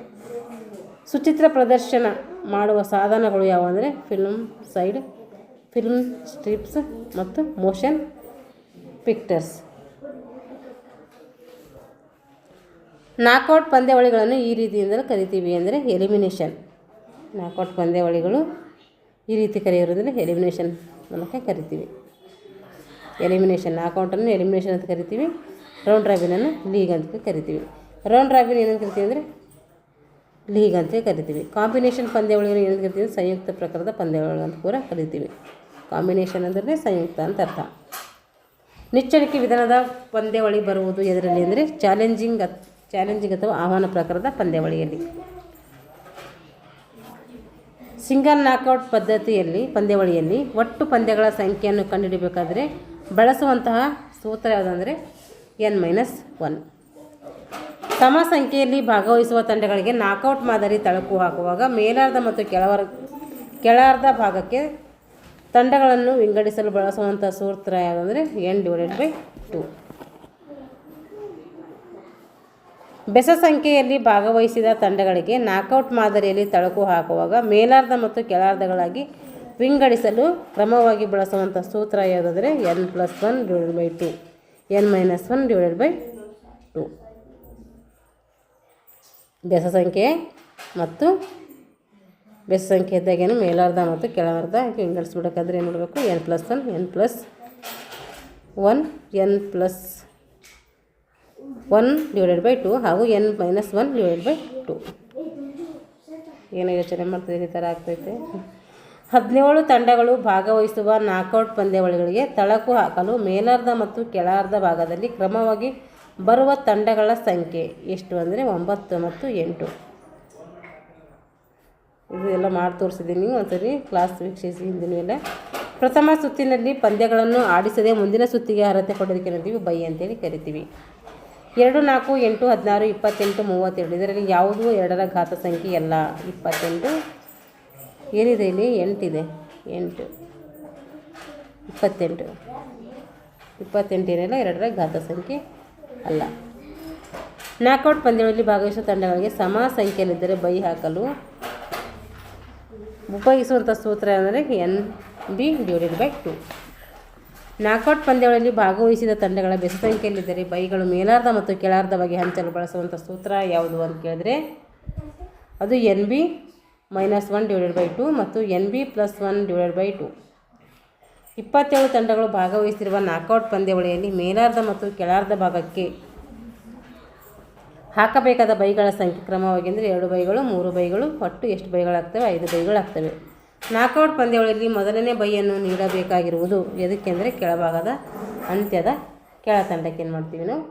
ಸುಚಿತ್ರ ಪ್ರದರ್ಶನ ಮಾಡುವ ಸಾಧನಗಳು ಯಾವುವಂದರೆ ಫಿಲ್ಮ್ ಸ್ಟ್ರಿಪ್ಸ್ ಮತ್ತು ಮೋಷನ್ ಪಿಕ್ಚರ್ಸ್. ನಾಕೌಟ್ ಪಂದ್ಯಾವಳಿಗಳನ್ನು ಈ ರೀತಿಯಿಂದ ಕರಿತೀವಿ ಅಂದರೆ ಎಲಿಮಿನೇಷನ್. ನಾಕೌಟ್ ಪಂದ್ಯಾವಳಿಗಳು ಈ ರೀತಿ ಕರೆಯೋದ್ರಿಂದ ಎಲಿಮಿನೇಷನ್ ಮೂಲಕ ಕರಿತೀವಿ. ನಾಕೌಟನ್ನು ಎಲಿಮಿನೇಷನ್ ಅಂತ ಕರಿತೀವಿ. ರೌಂಡ್ ರಾಬಿನನ್ನು ಲೀಗ್ ಅಂತ ಕರಿತೀವಿ. ರೌಂಡ್ ರಾಬಿನ್ ಏನಂತ ಕರಿತೀವಿ ಅಂದರೆ ಲೀಗ್ ಅಂತ ಕರಿತೀವಿ. ಕಾಂಬಿನೇಷನ್ ಪಂದ್ಯಾವಳಿಗಳು ಏನಂತ ಕರಿತೀವಿ, ಸಂಯುಕ್ತ ಪ್ರಕಾರದ ಪಂದ್ಯಾವಳಿಗಳು ಅಂತ ಕೂಡ ಕರಿತೀವಿ. ಕಾಂಬಿನೇಷನ್ ಅಂದರೆ ಸಂಯುಕ್ತ ಅಂತ ಅರ್ಥ. ನಿಚ್ಚಣಿಕೆ ವಿಧಾನದ ಪಂದ್ಯಾವಳಿ ಬರುವುದು ಎದರಲ್ಲಿ ಅಂದರೆ ಚಾಲೆಂಜಿಂಗ್ ಅಥವಾ ಆಹ್ವಾನ ಪ್ರಕಾರದ ಪಂದ್ಯಾವಳಿಯಲ್ಲಿ. ಸಿಂಗಲ್ ನಾಕೌಟ್ ಪಂದ್ಯಾವಳಿಯಲ್ಲಿ ಒಟ್ಟು ಪಂದ್ಯಗಳ ಸಂಖ್ಯೆಯನ್ನು ಕಂಡುಹಿಡಿಯಬೇಕಾದರೆ ಬಳಸುವಂತಹ ಸೂತ್ರ ಯಾವುದಂದರೆ n-1. ಸಮ ಸಂಖ್ಯೆಯಲ್ಲಿ ಭಾಗವಹಿಸುವ ತಂಡಗಳಿಗೆ ನಾಕೌಟ್ ಮಾದರಿ ತಳಕು ಹಾಕುವಾಗ ಮೇಲಾರ್ಧ ಮತ್ತು ಕೆಳಾರ್ಧ ಭಾಗಕ್ಕೆ ತಂಡಗಳನ್ನು ವಿಂಗಡಿಸಲು ಬಳಸುವಂಥ ಸೂತ್ರ ಯಾವುದಂದರೆ n/2. ಬೆಸ ಸಂಖ್ಯೆಯಲ್ಲಿ ಭಾಗವಹಿಸಿದ ತಂಡಗಳಿಗೆ ನಾಕೌಟ್ ಮಾದರಿಯಲ್ಲಿ ತಳಕು ಹಾಕುವಾಗ ಮೇಲಾರ್ಧ ಮತ್ತು ಕೆಳಾರ್ಧಗಳಾಗಿ ವಿಂಗಡಿಸಲು ಕ್ರಮವಾಗಿ ಬಳಸುವಂಥ ಸೂತ್ರ ಯಾವುದಂದರೆ n+1/2 n-1/2. ಬೆಸ ಸಂಖ್ಯೆ ಮತ್ತು ಬೆಸ ಸಂಖ್ಯೆ ಇದ್ದಾಗೇನು ಮೇಲಾರ್ಧ ಮತ್ತು ಕೆಳಾರ್ಧ ವಿಂಗಡಿಸ್ಬಿಡೋಕ್ಕಾದ್ರೆ ಏನು ಮಾಡಬೇಕು n+1 n+1/2 ಹಾಗೂ n-1/2. ಏನೋ ಯೋಚನೆ ಮಾಡ್ತಿದ್ದೀರಿ, ಈ ಥರ ಆಗ್ತೈತೆ. 17 ತಂಡಗಳು ಭಾಗವಹಿಸುವ ನಾಕೌಟ್ ಪಂದ್ಯಾವಳಿಗಳಿಗೆ ತಳಕು ಹಾಕಲು ಮೇಲಾರ್ಧ ಮತ್ತು ಕೆಳಾರ್ಧ ಭಾಗದಲ್ಲಿ ಕ್ರಮವಾಗಿ ಬರುವ ತಂಡಗಳ ಸಂಖ್ಯೆ ಎಷ್ಟು ಅಂದರೆ 9 ಮತ್ತು 8. ಇದು ಎಲ್ಲ ಮಾಡಿ ತೋರಿಸಿದ್ದೀನಿ, ಒಂದ್ಸರಿ ಕ್ಲಾಸ್ ವೀಕ್ಷಿಸಿ ಹಿಂದಿನ ಎಲ್ಲ. ಪ್ರಥಮ ಸುತ್ತಿನಲ್ಲಿ ಪಂದ್ಯಗಳನ್ನು ಆಡಿಸದೆ ಮುಂದಿನ ಸುತ್ತಿಗೆ ಅರ್ಹತೆ ಪಡೆಯೋದಕ್ಕೆ ಏನಂತೀವಿ ಬೈ ಅಂತೇಳಿ ಕರಿತೀವಿ. 2, 4, 8, 16, 28, 32 ಇದರಲ್ಲಿ ಯಾವುದೂ 2ರ ಘಾತ ಸಂಖ್ಯೆ ಅಲ್ಲ. 28 ಏನಿದೆ ಇಲ್ಲಿ 8 ಇದೆ, 8 28 ಏನಿಲ್ಲ 2ರ ಘಾತ ಸಂಖ್ಯೆ ಅಲ್ಲ. ನಾಕೌಟ್ ಪಂದ್ಯಗಳಲ್ಲಿ ಭಾಗವಹಿಸುವ ತಂಡಗಳಿಗೆ ಸಮ ಸಂಖ್ಯೆಯಲ್ಲಿದ್ದರೆ ಬೈ ಹಾಕಲು ಉಪಯೋಗಿಸುವಂಥ ಸೂತ್ರ ಅಂದರೆ n/2. ನಾಕೌಟ್ ಪಂದ್ಯಗಳಲ್ಲಿ ಭಾಗವಹಿಸಿದ ತಂಡಗಳ ಬೆಸ ಸಂಖ್ಯೆಯಲ್ಲಿದ್ದರೆ ಬೈಗಳು ಮೇಲಾರ್ಧ ಮತ್ತು ಕೆಳಾರ್ಧವಾಗಿ ಹಂಚಲು ಬಳಸುವಂಥ ಸೂತ್ರ ಯಾವುದು ಅಂತ ಕೇಳಿದ್ರೆ ಅದು nb-1/2 ಮತ್ತು nb+1/2. 27 ತಂಡಗಳು ಭಾಗವಹಿಸಿರುವ ನಾಕೌಟ್ ಪಂದ್ಯಾವಳಿಯಲ್ಲಿ ಮೇಲಾರ್ಧ ಮತ್ತು ಕೆಳಾರ್ಧ ಭಾಗಕ್ಕೆ ಹಾಕಬೇಕಾದ ಬೈಗಳ ಸಂಖ್ಯೆ ಕ್ರಮವಾಗಿ ಅಂದರೆ 2 ಬೈಗಳು, 3 ಬೈಗಳು, ಒಟ್ಟು ಎಷ್ಟು ಬೈಗಳಾಗ್ತವೆ 5 ಬೈಗಳಾಗ್ತವೆ. ನಾಕೌಟ್ ಪಂದ್ಯಾವಳಿಯಲ್ಲಿ ಮೊದಲನೇ ಬೈಯನ್ನು ನೀಡಬೇಕಾಗಿರುವುದು ಎದಕ್ಕೆಂದರೆ ಕೆಳಭಾಗದ ಅಂತ್ಯದ ಕೆಳ ತಂಡಕ್ಕೆ ಏನು ಮಾಡ್ತೀವಿ ನಾವು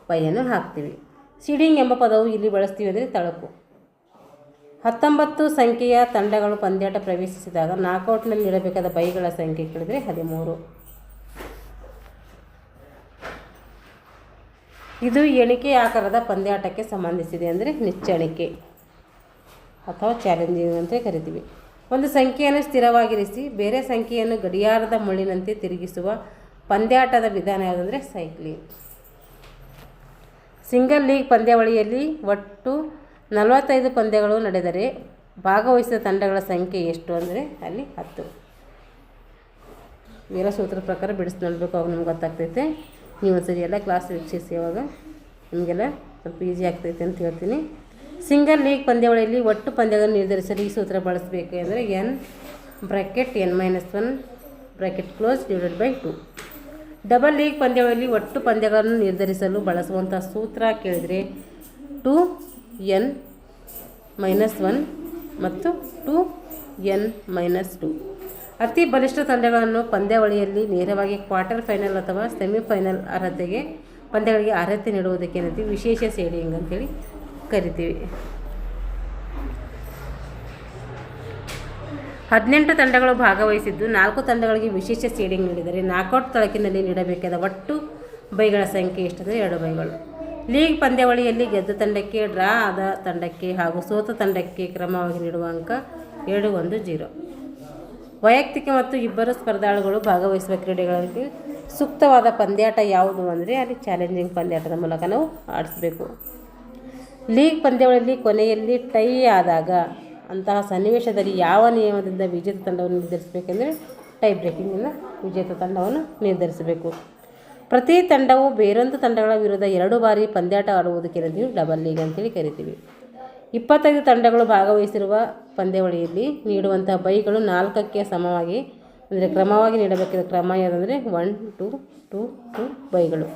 ಬೈಯನ್ನು ಹಾಕ್ತೀವಿ. ಸೀಡಿಂಗ್ ಎಂಬ ಪದವು ಇಲ್ಲಿ ಬಳಸ್ತೀವಿ ಅಂದರೆ ತಳಕು. 19 ಸಂಖ್ಯೆಯ ತಂಡಗಳು ಪಂದ್ಯಾಟ ಪ್ರವೇಶಿಸಿದಾಗ ನಾಕೌಟ್ನಲ್ಲಿ ನೀಡಬೇಕಾದ ಬೈಗಳ ಸಂಖ್ಯೆ ಕೇಳಿದರೆ 13. ಇದು ಎಣಿಕೆ ಆಕಾರದ ಪಂದ್ಯಾಟಕ್ಕೆ ಸಂಬಂಧಿಸಿದೆ, ಅಂದರೆ ನಿಚ್ಚಣಿಕೆ ಅಥವಾ ಚಾಲೆಂಜಿಂಗ್ ಅಂತ ಕರಿತೀವಿ. ಒಂದು ಸಂಖ್ಯೆಯನ್ನು ಸ್ಥಿರವಾಗಿರಿಸಿ ಬೇರೆ ಸಂಖ್ಯೆಯನ್ನು ಗಡಿಯಾರದ ಮುಳ್ಳಿನಂತೆ ತಿರುಗಿಸುವ ಪಂದ್ಯಾಟದ ವಿಧಾನ ಯಾವುದಂದರೆ ಸೈಕ್ಲಿಂಗ್. ಸಿಂಗಲ್ ಲೀಗ್ ಪಂದ್ಯಾವಳಿಯಲ್ಲಿ ಒಟ್ಟು 45 ಪಂದ್ಯಗಳು ನಡೆದರೆ ಭಾಗವಹಿಸಿದ ತಂಡಗಳ ಸಂಖ್ಯೆ ಎಷ್ಟು ಅಂದರೆ ಅಲ್ಲಿ 10. ಇವೆಲ್ಲ ಸೂತ್ರದ ಪ್ರಕಾರ ಬಿಡಿಸಿ ನೋಡಬೇಕು, ಅವಾಗ ನಿಮ್ಗೆ ಗೊತ್ತಾಗ್ತೈತೆ. ನೀವು ಒಂದ್ಸರಿ ಎಲ್ಲ ಕ್ಲಾಸ್ ವೀಕ್ಷಿಸಿ, ಅವಾಗ ನಿಮಗೆಲ್ಲ ಸ್ವಲ್ಪ ಈಸಿ ಆಗ್ತೈತೆ ಅಂತ ಹೇಳ್ತೀನಿ. ಸಿಂಗಲ್ ಲೀಗ್ ಪಂದ್ಯಾವಳಿಯಲ್ಲಿ ಒಟ್ಟು ಪಂದ್ಯಗಳನ್ನು ನಿರ್ಧರಿಸಲು ಈ ಸೂತ್ರ ಬಳಸಬೇಕು ಅಂದರೆ n(n-1)(2). ಡಬಲ್ ಲೀಗ್ ಪಂದ್ಯಾವಳಿಯಲ್ಲಿ ಒಟ್ಟು ಪಂದ್ಯಗಳನ್ನು ನಿರ್ಧರಿಸಲು ಬಳಸುವಂಥ ಸೂತ್ರ ಕೇಳಿದರೆ 2n-1 ಮತ್ತು 2n-2. ಅತಿ ಬಲಿಷ್ಠ ತಂಡಗಳನ್ನು ಪಂದ್ಯಾವಳಿಯಲ್ಲಿ ನೇರವಾಗಿ ಕ್ವಾರ್ಟರ್ ಫೈನಲ್ ಅಥವಾ ಸೆಮಿಫೈನಲ್ ಪಂದ್ಯಗಳಿಗೆ ಅರ್ಹತೆ ನೀಡುವುದಕ್ಕೆ ಏನಂತೀವಿ ವಿಶೇಷ ಸೀಡಿಂಗ್ ಅಂತೇಳಿ ಕರಿತೀವಿ. 18 ತಂಡಗಳು ಭಾಗವಹಿಸಿದ್ದು 4 ತಂಡಗಳಿಗೆ ವಿಶೇಷ ಸೀಡಿಂಗ್ ನೀಡಿದರೆ ನಾಕೌಟ್ ತಳಕಿನಲ್ಲಿ ನೀಡಬೇಕಾದ ಒಟ್ಟು ಬೈಗಳ ಸಂಖ್ಯೆ ಎಷ್ಟಂದರೆ 2 ಬೈಗಳು. ಲೀಗ್ ಪಂದ್ಯಾವಳಿಯಲ್ಲಿ ಗೆದ್ದ ತಂಡಕ್ಕೆ, ಡ್ರಾ ಆದ ತಂಡಕ್ಕೆ ಹಾಗೂ ಸೋತ ತಂಡಕ್ಕೆ ಕ್ರಮವಾಗಿ ನೀಡುವ ಅಂಕ 2, 1, 0. ವೈಯಕ್ತಿಕ ಮತ್ತು ಇಬ್ಬರು ಸ್ಪರ್ಧಾಳುಗಳು ಭಾಗವಹಿಸುವ ಕ್ರೀಡೆಗಳಿಗೆ ಸೂಕ್ತವಾದ ಪಂದ್ಯಾಟ ಯಾವುದು ಅಂದರೆ ಅಲ್ಲಿ ಚಾಲೆಂಜಿಂಗ್ ಪಂದ್ಯಾಟದ ಮೂಲಕ ನಾವು ಆಡಿಸಬೇಕು. ಲೀಗ್ ಪಂದ್ಯಾವಳಿಯಲ್ಲಿ ಕೊನೆಯಲ್ಲಿ ಟೈ ಆದಾಗ ಅಂತಹ ಸನ್ನಿವೇಶದಲ್ಲಿ ಯಾವ ನಿಯಮದಿಂದ ವಿಜೇತ ತಂಡವನ್ನು ನಿರ್ಧರಿಸಬೇಕೆಂದರೆ ಟೈ ಬ್ರೇಕಿಂಗಿಂದ ವಿಜೇತ ತಂಡವನ್ನು ನಿರ್ಧರಿಸಬೇಕು. ಪ್ರತಿ ತಂಡವು ಬೇರೊಂದು ತಂಡಗಳ ವಿರುದ್ಧ 2 ಬಾರಿ ಪಂದ್ಯಾಟ ಆಡುವುದಕ್ಕೆ ನಾವು ಡಬಲ್ ಲೀಗ್ ಅಂತೇಳಿ ಕರಿತೀವಿ. 25 ತಂಡಗಳು ಭಾಗವಹಿಸಿರುವ ಪಂದ್ಯಾವಳಿಯಲ್ಲಿ ನೀಡುವಂಥ ಬೈಗಳು 4ಕ್ಕೆ ಸಮವಾಗಿ ಅಂದರೆ ಕ್ರಮವಾಗಿ ನೀಡಬೇಕಾದ ಕ್ರಮ ಯಾವುದಂದರೆ 1, 2, 2, 2 ಬೈಗಳು.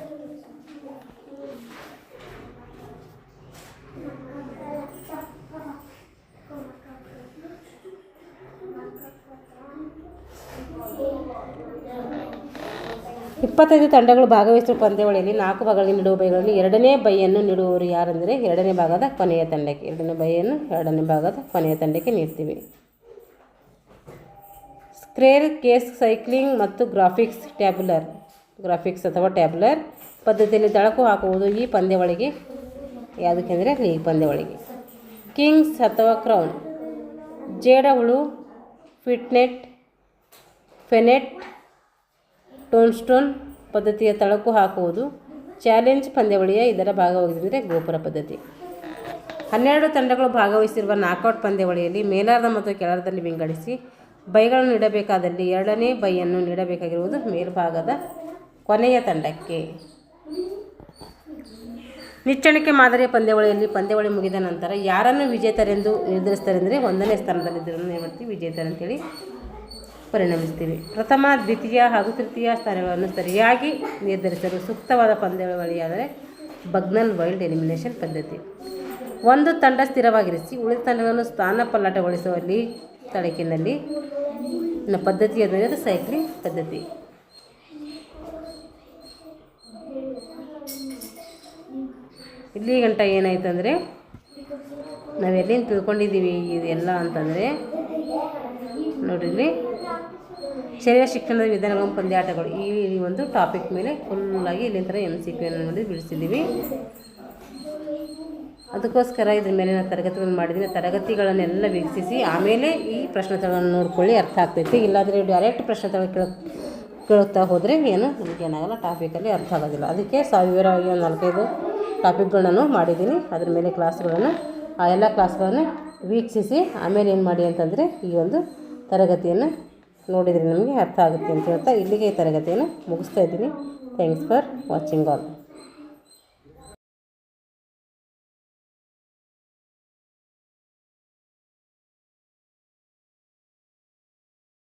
ಇಪ್ಪತ್ತೈದು ತಂಡಗಳು ಭಾಗವಹಿಸುವ ಪಂದ್ಯಾವಳಿಯಲ್ಲಿ 4 ಭಾಗಗಳಿಗೆ ನೀಡುವ ಬೈಗಳಲ್ಲಿ 2ನೇ ಬೈಯನ್ನು ನೀಡುವವರು ಯಾರೆಂದರೆ 2ನೇ ಭಾಗದ ಕೊನೆಯ ತಂಡಕ್ಕೆ. 2ನೇ ಬೈಯನ್ನು 2ನೇ ಭಾಗದ ಕೊನೆಯ ತಂಡಕ್ಕೆ ನೀಡ್ತೀವಿ. ಸ್ಕ್ವೇರ್ ಕೇಸ್ ಸೈಕ್ಲಿಂಗ್ ಮತ್ತು ಗ್ರಾಫಿಕ್ಸ್ ಅಥವಾ ಟ್ಯಾಬ್ಯುಲರ್ ಪದ್ಧತಿಯಲ್ಲಿ ತಳಕು ಹಾಕುವುದು ಈ ಪಂದ್ಯಾವಳಿಗೆ ಯಾವುದಕ್ಕೆ ಅಂದರೆ ಲೀಗ್ ಪಂದ್ಯಾವಳಿಗೆ. ಕಿಂಗ್ಸ್ ಅಥವಾ ಕ್ರೌನ್, ಜೇಡಹುಳು, ಫಿಟ್ನೆಟ್, ಫೆನೆಟ್, ಟೋನ್ಸ್ಟೋನ್ ಪದ್ಧತಿಯ ತಳಕು ಹಾಕುವುದು. ಚಾಲೆಂಜ್ ಪಂದ್ಯಾವಳಿಯ ಇದರ ಭಾಗವಾಗಿದೆ ಗೋಪುರ ಪದ್ಧತಿ. 12 ತಂಡಗಳು ಭಾಗವಹಿಸಿರುವ ನಾಕೌಟ್ ಪಂದ್ಯಾವಳಿಯಲ್ಲಿ ಮೇಲಾರ್ಧ ಮತ್ತು ಕೆಳಾರ್ಧದಲ್ಲಿ ವಿಂಗಡಿಸಿ ಬೈಗಳನ್ನು ನೀಡಬೇಕಾದಲ್ಲಿ 2ನೇ ಬೈಯನ್ನು ನೀಡಬೇಕಾಗಿರುವುದು ಮೇಲ್ಭಾಗದ ಕೊನೆಯ ತಂಡಕ್ಕೆ. ನಿಚ್ಚಣಿಕೆ ಮಾದರಿಯ ಪಂದ್ಯಾವಳಿಯಲ್ಲಿ ಪಂದ್ಯಾವಳಿ ಮುಗಿದ ನಂತರ ಯಾರನ್ನು ವಿಜೇತರೆಂದು ನಿರ್ಧರಿಸ್ತಾರೆ ಅಂದರೆ 1ನೇ ಸ್ಥಾನದಲ್ಲಿದ್ದರನ್ನು ಏನು ಮಾಡ್ತೀವಿ ವಿಜೇತರಂತೇಳಿ ಪರಿಣಮಿಸ್ತೀವಿ. ಪ್ರಥಮ, ದ್ವಿತೀಯ ಹಾಗೂ ತೃತೀಯ ಸ್ಥಾನಗಳನ್ನು ಸರಿಯಾಗಿ ನಿರ್ಧರಿಸಲು ಸೂಕ್ತವಾದ ಪಂದ್ಯಾವಳಿಯಾದರೆ ಬಗ್ನಲ್ ವೈಲ್ಡ್ ಎಲಿಮಿನೇಷನ್ ಪದ್ಧತಿ. ಒಂದು ತಂಡ ಸ್ಥಿರವಾಗಿರಿಸಿ ಉಳಿದ ತಂಡಗಳನ್ನು ಸ್ಥಾನ ಪಲ್ಲಟಗೊಳಿಸುವಲ್ಲಿ ತಳಕಿನಲ್ಲಿ ಪದ್ಧತಿ ಅಂದರೆ ಅದು ಸೈಕ್ಲಿಂಗ್ ಪದ್ಧತಿ. ಇಲ್ಲಿ ಗಂಟ ಏನಾಯ್ತು ಅಂದರೆ ನಾವೆಲ್ಲಿಂದ ತಿಳ್ಕೊಂಡಿದ್ದೀವಿ ಇದೆಲ್ಲ ಅಂತಂದರೆ ನೋಡಿರಿ, ಶರೀರ ಶಿಕ್ಷಣದ ವಿಧಾನಗಳು ಪಂದ್ಯಾಟಗಳು ಈ ಒಂದು ಟಾಪಿಕ್ ಮೇಲೆ ಫುಲ್ಲಾಗಿ ಇಲ್ಲಿ ಥರ MCQ ನೋಡಿ ಬಿಡಿಸಿದ್ದೀವಿ. ಅದಕ್ಕೋಸ್ಕರ ಇದ್ರ ಮೇಲಿನ ತರಗತಿಗಳನ್ನು ಮಾಡಿದ್ದೀನಿ. ತರಗತಿಗಳನ್ನೆಲ್ಲ ವೀಕ್ಷಿಸಿ ಆಮೇಲೆ ಈ ಪ್ರಶ್ನೆಗಳನ್ನು ನೋಡ್ಕೊಳ್ಳಿ, ಅರ್ಥ ಆಗ್ತೈತಿ. ಇಲ್ಲಾಂದರೆ ಡೈರೆಕ್ಟ್ ಪ್ರಶ್ನೆಗಳು ಕೇಳುತ್ತಾ ಹೋದರೆ ಏನು ಏನಾಗಲ್ಲ, ಟಾಪಿಕಲ್ಲಿ ಅರ್ಥ ಆಗೋದಿಲ್ಲ. ಅದಕ್ಕೆ ವಿವರವಾಗಿ ಒಂದು 4-5 ಟಾಪಿಕ್ಗಳನ್ನು ಮಾಡಿದ್ದೀನಿ. ಅದ್ರ ಮೇಲೆ ಕ್ಲಾಸ್ಗಳನ್ನು ಆ ಎಲ್ಲ ಕ್ಲಾಸ್ಗಳನ್ನು ವೀಕ್ಷಿಸಿ ಆಮೇಲೆ ಏನು ಮಾಡಿ ಅಂತಂದರೆ ಈ ಒಂದು ತರಗತಿಯನ್ನು ನೋಡಿದರೆ ನಮಗೆ ಅರ್ಥ ಆಗುತ್ತೆ ಅಂತ ಹೇಳ್ತಾ ಇಲ್ಲಿಗೆ ಈ ತರಗತಿಯನ್ನು ಮುಗಿಸ್ತಾ ಇದ್ದೀನಿ. Thanks for watching all.